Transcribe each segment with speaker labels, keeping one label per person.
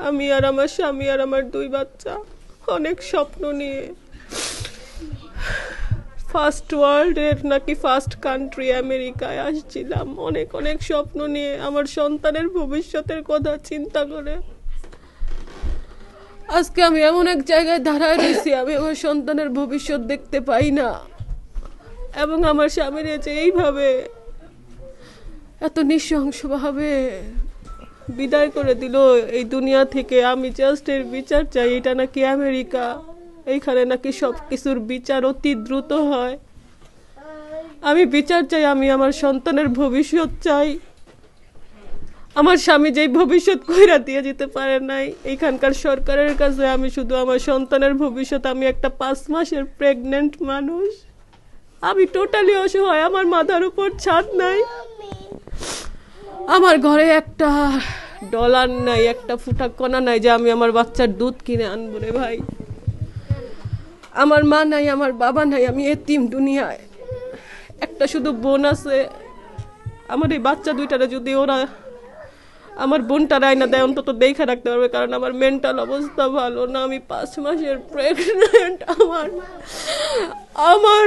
Speaker 1: আমি আর আমার স্বামী আর আমার 2 বাচ্চা অনেক স্বপ্ন নিয়ে ফার্স্ট ওয়ার্ল্ডের নাকি ফার্স্ট কান্ট্রি আমেরিকায় আসছিলাম, অনেক অনেক স্বপ্ন নিয়ে আমার সন্তানের ভবিষ্যতের কথা চিন্তা করে। আজকে আমি এমন এক জায়গায় দাঁড়ায় রয়েছি, আমি আমার সন্তানের ভবিষ্যৎ দেখতে পাই না। এবং আমার স্বামীর যে এইভাবে এত নৃশংসভাবে বিদায় করে দিল এই দুনিয়া থেকে, আমি জাস্ট এর বিচার চাই। এটা নাকি আমেরিকা, এইখানে নাকি সব কিছুর বিচার অতি দ্রুত হয়। আমি বিচার চাই, আমি আমার সন্তানের ভবিষ্যৎ চাই। আমার স্বামী যেই ভবিষ্যৎ কইরা দিয়ে যেতে পারে নাই এইখানকার সরকারের কাছে, আমি শুধু আমার সন্তানের ভবিষ্যৎ। আমি একটা 5 মাসের প্রেগনেন্ট মানুষ, আমি টোটালি অসহায়। আমার মাথার উপর ছাদ নাই, আমার ঘরে একটা ডলার নাই, একটা ফুটা কণা নাই যে আমি আমার বাচ্চার দুধ কিনে আনবো রে ভাই। আমার মা নাই, আমার বাবা নাই, আমি এতিম দুনিয়ায়। একটা শুধু বোন আছে। আমার এই বাচ্চা দুইটারে যদি ওরা আমার বোনটা রায়না দেয় অন্তত দেখে রাখতে পারবে, কারণ আমার মেন্টাল অবস্থা ভালো না। আমি 5 মাসের প্রেগনেন্ট। আমার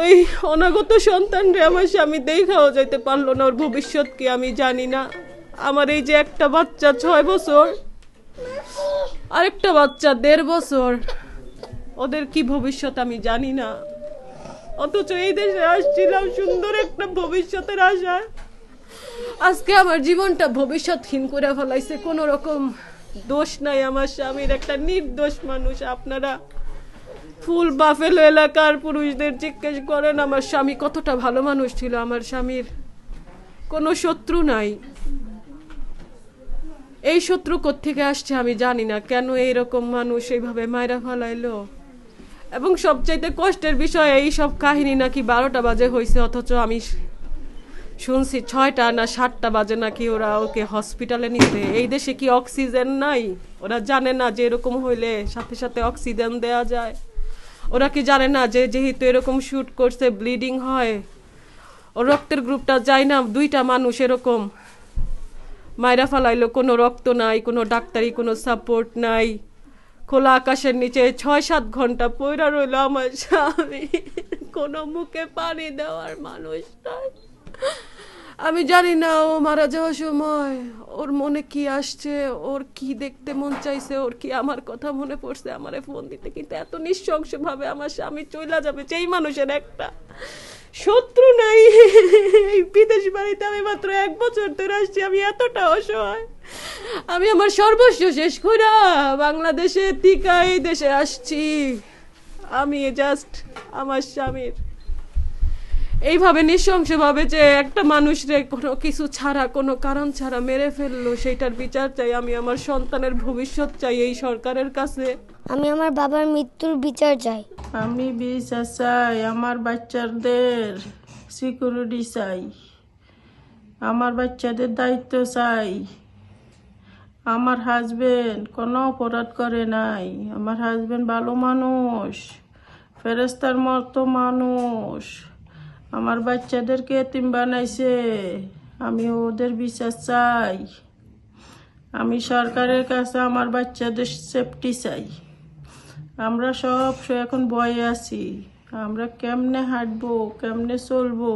Speaker 1: ওই অনাগত সন্তানরে আমার স্বামী দেখাও যাইতে পারলো না, ওর ভবিষ্যৎ কি আমি জানি না। আমার এই যে একটা বাচ্চা 6 বছর, আরেকটা বাচ্চা 1.5 বছর, ওদের কি ভবিষ্যৎ আমি জানি না। অথচ এই দেশে আসছিলাম সুন্দর একটা ভবিষ্যতের আশায়, আজকে আমার জীবনটা ভবিষ্যৎহীন করে ফেলাইছে। কোনো রকম দোষ নাই আমার স্বামীর, একটা নির্দোষ মানুষ। আপনারা ফুল বাফেলো এলাকার পুরুষদের জিজ্ঞেস করেন আমার স্বামী কতটা ভালো মানুষ ছিল। আমার স্বামীর কোনো শত্রু নাই। এই শত্রু কোত্থেকে আসছে আমি জানি না। কেন এইরকম মানুষ এইভাবে মাইরা ফেলাইলো? এবং সবচাইতে কষ্টের বিষয়, এই সব কাহিনী নাকি 12টা বাজে হয়েছে, অথচ আমি শুনছি 6টা না 7টা বাজে নাকি ওরা ওকে হসপিটালে নিতে। এই দেশে কি অক্সিজেন নাই? ওরা জানে না যে এরকম হইলে সাথে সাথে অক্সিজেন দেয়া যায়? ওরা কি জানে না যে যেহেতু এরকম শুট করছে ব্লিডিং হয়, ওর রক্তের গ্রুপটা যায় না? 2টা মানুষ এরকম মাইরা ফালাইলো, কোনো রক্ত নাই, কোনো ডাক্তারি কোনো সাপোর্ট নাই। খোলা আকাশের নিচে 6-7 ঘন্টা পইরা রইল আমার স্বামী, কোনো মুখে পানি দেওয়ার মানুষ নাই। আমি জানি না ও মারা যাওয়ার সময় ওর মনে কি আসছে, ওর কি দেখতে মন চাইছে, ওর কি আমার কথা মনে পড়ছে আমারে ফোন দিতে। কিন্তু এত নৃশংস ভাবে আমার স্বামী চইলা যাবে, যেই মানুষের একটা শত্রু নাই। বিদেশ বাড়িতে আমি মাত্র 1 বছর ধরে আসছি, আমি এতটা অসহায়। আমি আমার সর্বস্ব শেষ কইরা বাংলাদেশে টিকা এই দেশে আসছি। আমি জাস্ট আমার স্বামীর এইভাবে নৃশংসভাবে যে একটা মানুষরে কোনো কিছু ছাড়া, কোনো কারণ ছাড়া মেরে ফেললো, সেইটার বিচার চাই। আমি আমার সন্তানের ভবিষ্যৎ চাই এই সরকারের কাছে।
Speaker 2: আমি আমার বাবার মৃত্যুর বিচার চাই।
Speaker 3: আমি বিচার চাই, আমার বাচ্চাদের সিকিউরিটি চাই, আমার বাচ্চাদের দায়িত্ব চাই। আমার হাজবেন্ড কোনো অপরাধ করে নাই, আমার হাজবেন্ড ভালো মানুষ, ফেরেস্তার মতো মানুষ। আমার বাচ্চাদেরকে এতিম বানাইছে, আমি ওদের বিচার চাই। আমি সরকারের কাছে আমার বাচ্চাদের সেফটি চাই। আমরা সব এখন ভয়ে আছি, আমরা কেমনে হাঁটবো, কেমনে চলবো।